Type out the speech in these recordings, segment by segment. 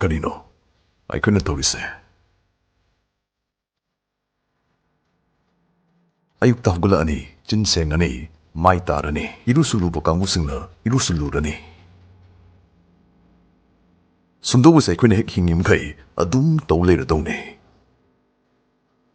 Kanino? Aiko'y natawis eh. Ayukta hugulaani, chinsengani, maitarani, irusulubok kangusingna, irusulurani. Sumdawis aiko'y hek hingimkay, adum tawlayradawni.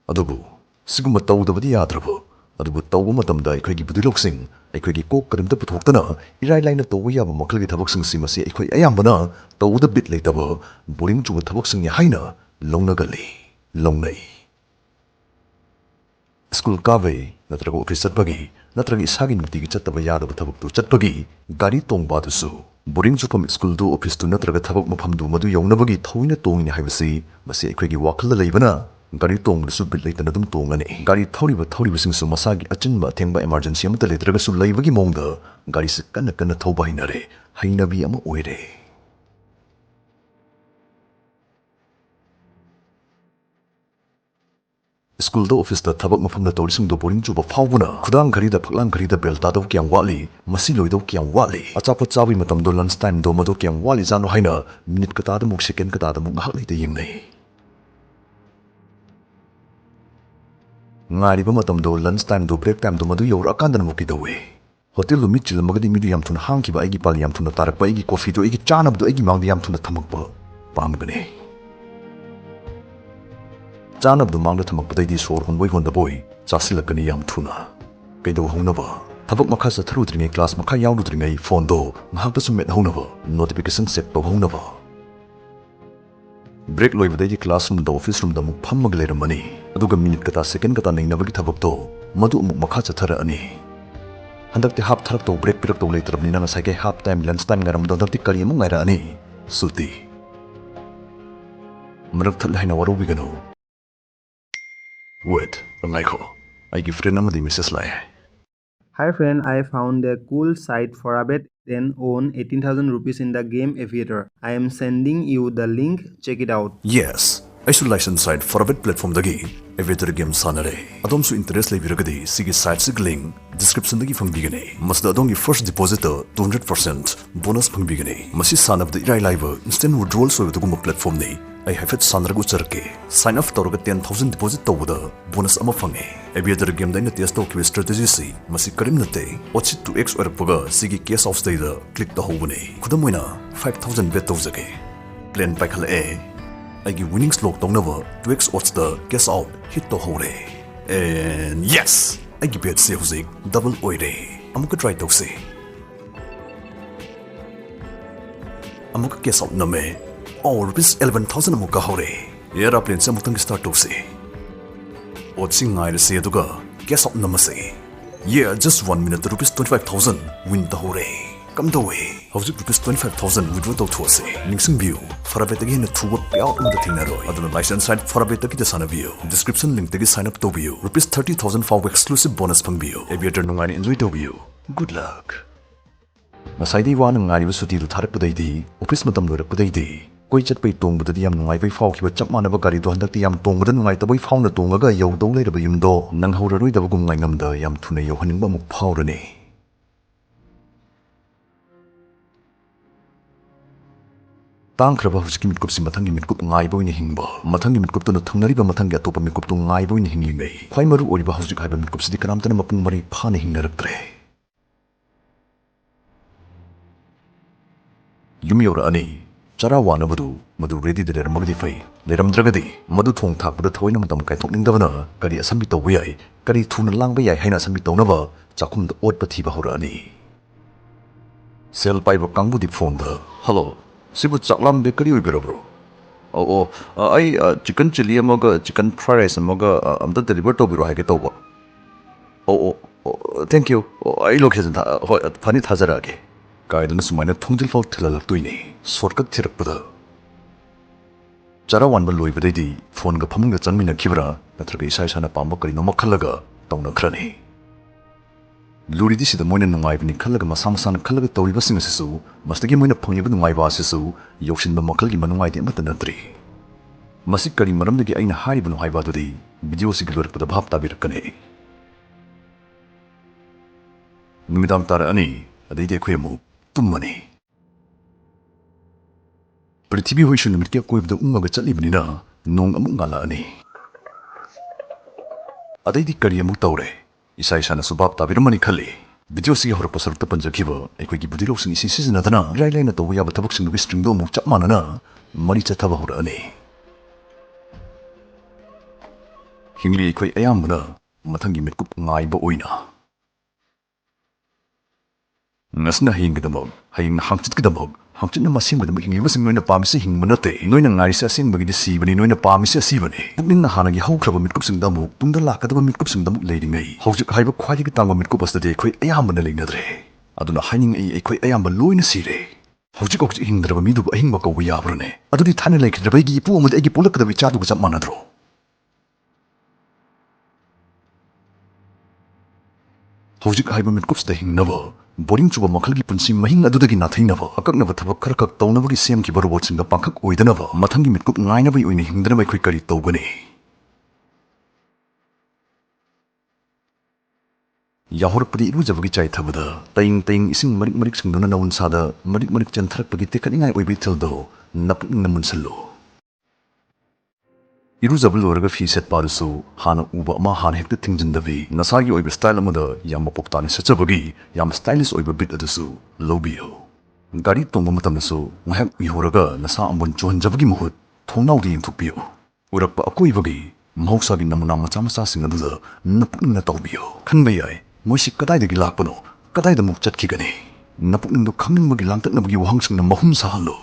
Adubu, siguma tawdabadi yadrabo, adubu tawba matamda aiko'y budiloksing, aiko'y kok karimta putuktana, iray-layna tawba yaba makalagi tabaksin simasi aiko'y ayambana, tawda bit laytaba, boring chuba tabaksin yahaina, longnagali, longnay. School kaway, natraga office chatpagi, natraga isagi nutigi chattaba yadaba tabaktu chatpagi, gari tongbadusu. Boring chupam school do office tu natraga tabak maphamdu madu yawnabagi thawina tongini haibasi, masi aiko'y wakhalda laybana, gari tongbadusu bit laytana dum tongani. Gari thawriba singsu masagi achinba athengba emergency amata laytragasu laybagi mongda, gari se kanna thawba hainare, hainabi ama oire. School do office da tabak mafamda tawrising do boring chuba phawbuna khudang gharida phaklang gharida bel tadaw kyang wali masi loidaw kyang wali achapot chawi matam do lunch time do mado kyang wali jano haina minute katada muk second katada muk ngahak leite yengnai ngari ba matam do lunch time do break time do mado yor akandana muk kidawe hotel do mitchil magadi midu yam thuna hang ki ba igi pal yam thuna tarak ba igi coffee do igi chanab do igi mangdi yam thuna thamak ba pamgane Janab du mangda thamak badai sor honboi honda boy chasilakani yam thuna kaido hongnaba thabak makha sa tharudringai class makha yaudringai phone do ngahak da sumet hongnaba notification set pa hongnaba break loi badai classroom da office room da muk phammag leramani aduga minute kata second kata nainabagi thabak do madu muk makha chathara ani handakti half tharak to break pirak to leitrabni na ngasai ke half time lunch time ngaram do dakti kari muk ngaira ani suti marak thal haina waru bigano Wait, Rangaiko. I give friend Amadi Mrs. Lai. Hi friend, I found a cool site for a bet then own 18,000 rupees in the game Aviator. I am sending you the link, check it out. Yes, I should license site for a bet platform dagi. Aviator game sanare. Adom su interest lai viragadi sige site sig link description dagi fangbigane. Masda adom gi first deposit 200% bonus fangbigane. Masi sanab da irai live instant withdrawal so daguma platform ni. I have it sanragu charke. Sign up tawraga 10,000 deposit tawda bonus ama fange. Aviator game da ina test tawkiwe strategy si masi karim nate ochi 2x oirapaga sigi case of stay da click da hobune. Kudamoina 5,000 bet tawjage. Plan paikhala e. Aigi winning slot tawnaba 2x odds da case out hit to hore. And yes, aigi bet se hojik double oire. Amuka try tawse. Amuka case out name. Oh, rupees 11,000 amuka hore. Yera plan se amutang start tawse. Odsing ngai se aduga guess up namase. Yeah, just 1 minute rupees 25,000 win the hore. Come the way. How's it rupees 25,000 withdraw to tawse. Ningsing view. For a bet again to what out on the thing naro. Aduna license site for a bet the sana view. Description link tagi sign up to view. Rupees 30,000 for exclusive bonus pang view. Aviator Nungaina enjoy to view. Good luck. Masai di wan ngari suti du tharak pudai di. Office matam lorak pudai di. Koi chat pai tong budadi yam nungai pai faw kiba chap manaba gari do handakti yam tong budan nungai tabai faw na tongaga yaw do leiraba yumdo nanghoudradi daba gum ngai ngamda yam thuna yaw haningba muk phawrani tangkraba hujiki mitkup si mathangi mitkup ngai boina hingba mathangi mitkup tuna thangnariba mathangi atopa mitkup tu ngai boina hingingai khwai maru oriba hujik haiba mitkup sidi kanamtana mapung mari phane hingnaraktre yumi yora ani Chara wana madu ready de magdi fai leram dragadi madu thong thak buda thoina matam kai thok ningdabana kari asambi to yai kari thuna langba yai haina asambi to naba chakhum da ot pathi ba horani sel pai ba kangbu di phone da hello sibu chaklam bakery oi bero bro ai chicken chili amaga chicken fried rice amaga amda deliver to biro haike to ba thank you ai location hoi phani thajara ge Kaidana sumaina thongjil faw thilalaktuini shortcut thirakpada Chara wanba loibadai phone ga phamung ga changmina khibra natraga isai sana pamba karino makhallaga tawna khrani Luri di sida moina nungai bani khallaga masana khallaga tawriba singa sisu mastagi moina phangyiba nungai ba sisu yokshinba makhalgi manungai de amata natri Masi kari maramdagi aina hariba nungai ba dudi Videosi gi lorakpada bhab tabirakane Numidam tara ani adai de khuyemu tummani ꯄ꯭ꯔꯤꯊꯤꯕꯤ ꯍꯣꯏꯁꯨ ꯅꯨꯃꯤꯠꯀꯤ ꯑꯀꯣꯏꯕꯗ ꯎꯡꯉꯒ ꯆꯠꯂꯤꯕꯅꯤꯅ ꯅꯣꯡ ꯑꯃꯨꯛ ꯉꯥꯜꯂꯛꯑꯅꯤ ꯑꯗꯩꯗꯤ ꯀꯔꯤ ꯑꯃꯨꯛ ꯇꯧꯔꯦ ꯏꯁꯥ ꯏꯁꯥꯅꯁꯨ ꯚꯥꯞ ꯇꯥꯕꯤꯔꯝꯃꯅꯤ ꯈꯜꯂꯤ ꯚꯤꯗꯤꯑꯣꯁꯤꯒꯤ ꯍꯧꯔꯛꯄ ꯁꯔꯨꯛꯇ ꯄꯟꯖꯈꯤꯕ ꯑꯩꯈꯣꯏꯒꯤ ꯕꯨꯙꯤ ꯂꯧꯁꯤꯡ ꯏꯁꯤ ꯁꯤꯖꯤꯟꯅꯗꯅ ꯏꯔꯥꯏ ꯂꯥꯏꯅ ꯇꯧꯕ ꯌꯥꯕ ꯊꯕꯛꯁꯤꯡꯗꯨꯒꯤ ꯁ꯭ꯇ꯭ꯔꯤꯡꯗꯣ ꯑꯃꯨꯛ ꯆꯞ ꯃꯥꯟꯅꯅ ꯃꯔꯤ ꯆꯠꯊꯕ ꯍꯧꯔꯛꯑꯅꯤ ꯍꯤꯡꯂꯤ ꯑꯩꯈꯣꯏ ꯑꯌꯥꯝꯕꯅ ꯃꯊꯪꯒꯤ ꯃꯤꯠꯀꯨꯞ ꯉꯥꯏꯕ ꯑꯣꯏꯅ ꯉꯁꯤꯅ ꯍꯌꯦꯡꯒꯤꯗꯃꯛ ꯍꯌꯦꯡꯅ ꯍꯥꯡꯆꯤꯠꯀꯤꯗꯃꯛ ꯍꯥꯡꯆꯤꯠꯅ ꯃꯁꯦꯝꯒꯤꯗꯃꯛ ꯍꯤꯡꯂꯤꯕꯁꯤꯡ ꯅꯣꯏꯅ ꯄꯥꯝꯃꯤꯁꯤ ꯍꯤꯡꯕ ꯅꯠꯇꯦ ꯅꯣꯏꯅ ꯉꯥꯏꯔꯤꯁꯤ ꯑꯁꯦꯡꯕꯒꯤꯗꯤ ꯁꯤꯕꯅꯤ ꯅꯣꯏꯅ ꯄꯥꯝꯃꯤꯁꯤ ꯑꯁꯤꯕꯅꯤ ꯄꯨꯛꯅꯤꯡꯅ ꯍꯥꯟꯅꯒꯤ ꯍꯧꯈ꯭ꯔꯕ ꯃꯤꯠꯀꯨꯞꯁꯤꯡꯗ ꯑꯃꯨꯛ ꯇꯨꯡꯗ ꯂꯥꯛꯀꯗꯕ ꯃꯤꯠꯀꯨꯞꯁꯤꯡꯗ ꯑꯃꯨꯛ ꯂꯩꯔꯤꯉꯩ ꯍꯧꯖꯤꯛ ꯍꯥꯏꯕ ꯈ꯭ꯋꯥꯏꯗꯒꯤ ꯇꯥꯡꯕ ꯃꯤꯠꯀꯨꯞ ꯑꯁꯤꯗꯗꯤ ꯑꯩꯈꯣꯏ ꯑꯌꯥꯝꯕꯅ ꯂꯩꯅꯗ꯭ꯔꯦ ꯑꯗꯨꯅ ꯍꯥꯏꯅꯤꯡꯉꯛꯏ ꯑꯩꯈꯣꯏ ꯑꯌꯥꯝꯕ ꯂꯣꯏꯅ ꯁꯤꯔꯦ ꯍꯧꯖꯤꯛ ꯍꯤꯡꯗ꯭ꯔꯕ ꯃꯤꯗꯨꯕꯨ ꯑꯍꯤꯡꯕ ꯀꯧꯕ ꯌꯥꯕ꯭ꯔꯅꯦ ꯑꯗꯨꯗꯤ ꯊꯥꯏꯅ ꯂꯩꯈꯤꯗ꯭ꯔꯕ ꯑꯩꯒꯤ ꯏꯄꯨ ꯑꯃꯗꯤ ꯑꯩꯒꯤ ꯄꯣꯛꯂꯛꯀꯗꯕ ꯏꯆꯥꯗꯨꯒ ꯆꯞ ꯃꯥꯟꯅꯗ꯭ꯔꯣ ꯍꯧꯖꯤꯛ ꯍꯥꯏꯕ ꯃꯤꯠꯀꯨꯞꯁꯤꯗ ꯍꯤꯡꯅꯕ ꯕꯣꯔꯤꯡ ꯆꯨꯕ ꯃꯈꯜꯒꯤ ꯄꯨꯟꯁꯤ ꯃꯍꯤꯡ ꯑꯗꯨꯗꯒꯤ ꯅꯥꯊꯩꯅꯕ ꯑꯀꯛꯅꯕ ꯊꯕꯛ ꯈꯔ ꯈꯛ ꯇꯧꯅꯕꯒꯤ ꯁꯦꯝꯈꯤꯕ ꯔꯣꯕꯣꯠꯁꯤꯡꯗ ꯄꯥꯡꯈꯛ ꯑꯣꯏꯗꯅꯕ ꯃꯊꯪꯒꯤ ꯃꯤꯠꯀꯨꯞ ꯉꯥꯏꯅꯕꯒꯤ ꯑꯣꯏꯅ ꯍꯤꯡꯗꯅꯕ ꯑꯩꯈꯣꯏ ꯀꯔꯤ ꯇꯧꯒꯅꯤ ꯌꯥꯍꯧꯔꯛꯄꯗꯤ ꯏꯔꯨꯖꯕꯒꯤ ꯆꯥꯏꯊꯕꯗ ꯇꯌꯤꯡ ꯇꯌꯤꯡ ꯏꯁꯤꯡ ꯃꯔꯤꯛ ꯃꯔꯤꯛꯁꯤꯡꯗꯨꯅ ꯅꯧꯟꯁꯥꯗ ꯃꯔꯤꯛ ꯃꯔꯤꯛ ꯆꯦꯟꯊꯔꯛꯄꯒꯤ ꯇꯦꯛꯈꯠꯅꯤꯡꯉꯥꯏ ꯑꯣꯏꯕ ꯏꯊꯤꯜꯗꯣ ꯅꯄꯨꯛꯅꯤꯡꯅ ꯃꯨꯟꯁꯜꯂꯨ ꯏꯔꯨꯖꯕ ꯂꯣꯏꯔꯒ ꯐꯤ ꯁꯦꯠꯄ ꯑꯗꯨꯁꯨ ꯍꯥꯟꯅ ꯎꯕ ꯑꯃ ꯍꯥꯟꯅ ꯍꯦꯛꯇ ꯊꯤꯡꯖꯤꯟꯗꯕꯤ ꯅꯁꯥꯒꯤ ꯑꯣꯏꯕ ꯁ꯭ꯇꯥꯏꯜ ꯑꯃꯗ ꯌꯥꯝ ꯃꯄꯣꯛ ꯇꯥꯅ ꯁꯦꯠꯆꯕꯒꯤ ꯌꯥꯝ ꯁ꯭ꯇꯥꯏꯂꯤꯁ ꯑꯣꯏꯕ ꯕꯤꯠ ꯑꯗꯨꯁꯨ ꯂꯧꯕꯤꯌꯨ ꯒꯥꯔꯤ ꯇꯣꯡꯕ ꯃꯇꯝꯗꯁꯨ ꯉꯥꯏꯍꯥꯛ ꯎꯏꯍꯧꯔꯒ ꯅꯁꯥ ꯑꯝꯕꯣꯟ ꯆꯨꯍꯟꯖꯕꯒꯤ ꯃꯍꯨꯠ ꯊꯣꯡꯅꯥꯎꯗ ꯌꯦꯡꯊꯣꯛꯄꯤꯌꯨ ꯎꯔꯛꯄ ꯑꯀꯣꯏꯕꯒꯤ ꯃꯍꯧꯁꯥꯒꯤ ꯅꯃꯨꯅꯥ ꯃꯆꯥ ꯃꯆꯥꯁꯤꯡ ꯑꯗꯨꯗ ꯅꯄꯨꯛꯅꯤꯡꯅ ꯇꯧꯕꯤꯌꯨ ꯈꯟꯕ ꯌꯥꯏ ꯃꯣꯏꯁꯤ ꯀꯗꯥꯏꯗꯒꯤ ꯂꯥꯛꯄꯅꯣ ꯀꯗꯥꯏꯗ ꯑꯃꯨꯛ ꯆꯠꯈꯤꯒꯅꯤ ꯅꯄꯨꯛꯅꯤꯡꯗꯨ ꯈꯪꯅꯤꯡꯕꯒꯤ ꯂꯥꯡꯇꯛꯅꯕꯒꯤ ꯋꯥꯍꯪꯁꯤꯡꯅ ꯃꯍꯨꯝ ꯁꯥꯍꯜꯂꯨ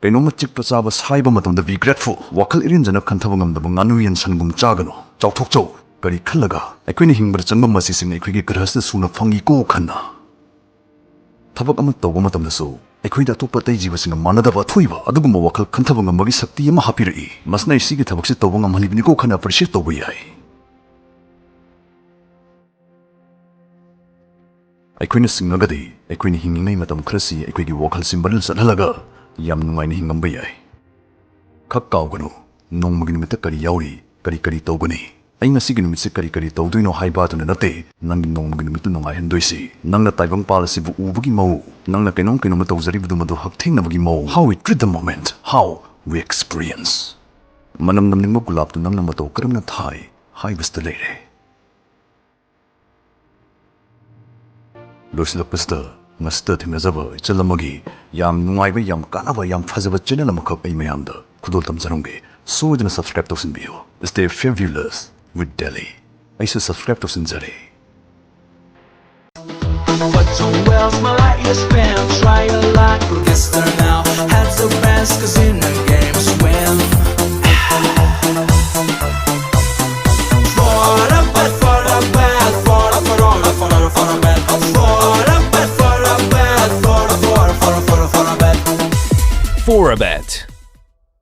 ꯀꯩꯅꯣꯝꯃ ꯆꯤꯛꯄ ꯆꯥꯕ ꯁꯥꯏꯕ ꯃꯇꯝꯗ ꯕꯤ ꯒ꯭ꯔꯦꯠꯐꯨꯜ ꯋꯥꯈꯜ ꯏꯔꯦꯟꯖꯅ ꯈꯟꯊꯕ ꯉꯝꯗꯕ ꯉꯥꯅꯨ ꯌꯦꯟ ꯁꯟꯒꯨꯝ ꯆꯥꯒꯅꯨ ꯆꯥꯎꯊꯣꯛꯆꯧ ꯀꯔꯤ ꯈꯜꯂꯒ ꯑꯩꯈꯣꯏꯅ ꯍꯤꯡꯕꯗ ꯆꯪꯕ ꯃꯆꯤꯁꯤꯡ ꯑꯩꯈꯣꯏꯒꯤ ꯒ꯭ꯔꯍꯁꯤꯗ ꯁꯨꯅ ꯐꯪꯏꯀꯣ ꯈꯟꯅ ꯊꯕꯛ ꯑꯃ ꯇꯧꯕ ꯃꯇꯝꯗꯁꯨ ꯑꯩꯈꯣꯏꯗ ꯑꯇꯣꯞꯄ ꯑꯇꯩ ꯖꯤꯕꯁꯤꯡꯒ ꯃꯥꯟꯅꯗꯕ ꯑꯊꯣꯏꯕ ꯑꯗꯨꯒꯨꯝꯕ ꯋꯥꯈꯜ ꯈꯟꯊꯕ ꯉꯝꯕꯒꯤ ꯁꯛꯇꯤ ꯑꯃ ꯍꯥꯞꯄꯤꯔꯛꯏ ꯃꯁꯤꯅ ꯑꯩ ꯁꯤꯒꯤ ꯊꯕꯛꯁꯤ ꯇꯧꯕ ꯉꯝꯍꯜꯂꯤꯕꯅꯤꯀꯣ ꯈꯟꯅ ꯑꯦꯄ꯭ꯔꯤꯁꯤꯌꯦꯠ ꯇꯧꯕ ꯌꯥꯏ ꯑꯩꯈꯣꯏꯅ ꯁꯤꯡꯉꯒꯗꯤ ꯑꯩꯈꯣꯏꯅ ꯍꯤꯡꯂꯤꯉꯩ ꯃꯇꯝ ꯈꯔꯁꯤ ꯑꯩꯈꯣꯏꯒꯤ ꯋꯥꯈꯜꯁꯤ ꯃꯔꯤꯜ ꯆꯠꯍꯜꯂꯒ ꯌꯥꯝ ꯅꯨꯡꯉꯥꯏꯅ ꯍꯤꯡꯉꯝꯕ ꯌꯥꯏ ꯈꯛ ꯀꯥꯎꯒꯅꯨ ꯅꯣꯡꯃꯒꯤ ꯅꯨꯃꯤꯠꯇ ꯀꯔꯤ ꯌꯥꯎꯔꯤ ꯀꯔꯤ ꯀꯔꯤ ꯇꯧꯒꯅꯤ ꯑꯩ ꯉꯁꯤꯒꯤ ꯅꯨꯃꯤꯠꯁꯤ ꯀꯔꯤ ꯀꯔꯤ ꯇꯧꯗꯣꯏꯅꯣ ꯍꯥꯏꯕ ꯑꯗꯨꯅ ꯅꯠꯇꯦ ꯅꯪꯒꯤ ꯅꯣꯡꯃꯒꯤ ꯅꯨꯃꯤꯠꯇꯨ ꯅꯨꯡꯉꯥꯏꯍꯟꯗꯣꯏꯁꯤ ꯅꯪꯅ ꯇꯥꯏꯕꯪꯄꯥꯜ ꯑꯁꯤꯕꯨ ꯎꯕꯒꯤ ꯃꯑꯣꯡ ꯅꯪꯅ ꯀꯩꯅꯣꯝꯃ ꯇꯧꯖꯔꯤꯕꯗꯨ ꯃꯗꯨ ꯍꯛꯊꯦꯡꯅꯕꯒꯤ ꯃꯑꯣꯡ how we treat the moment how we experience ꯃꯅꯝ ꯅꯝꯅꯤꯡꯕ ꯒꯨꯂꯥꯞꯇꯨ ꯅꯪꯅ ꯃꯇꯧ ꯀꯔꯝꯅ ꯊꯥꯏ ꯍꯥꯏꯕꯁꯤꯗ ꯂꯩꯔꯦ ꯂꯣꯏꯁꯤꯜꯂꯛꯄꯁꯤꯗ ꯉꯁꯤꯗ ꯊꯦꯡꯅꯖꯕ ꯏꯆꯜ ꯑꯃꯒꯤ ꯌꯥꯝ ꯅꯨꯡꯉꯥꯏꯕ ꯌꯥꯝ ꯀꯥꯟꯅꯕ ꯌꯥꯝ ꯐꯖꯕ ꯆꯦꯅꯦꯜ ꯑꯃꯈꯛ ꯑꯩ ꯃꯌꯥꯝꯗ ꯈꯨꯗꯣꯜ ꯇꯝꯖꯔꯝꯒꯦ ꯁꯣꯏꯗꯅ ꯁꯕꯁꯀ꯭ꯔꯥꯏꯕ ꯇꯧꯁꯤꯟꯕꯤꯌꯨ ꯁ꯭ꯇꯦ ꯐꯦꯕ꯭ꯌꯨꯂꯁ ꯋꯤꯠ ꯗꯦꯜꯂꯤ ꯑꯩꯁꯨ subscribe ꯇꯧꯁꯤꯟꯖꯔꯦ But your wealth, my light you spend. Try a lot, but guess there now. Heads are best, cause in the games win. For the bad, for the bad, for the bad, for the bad, for the bad. For a bet.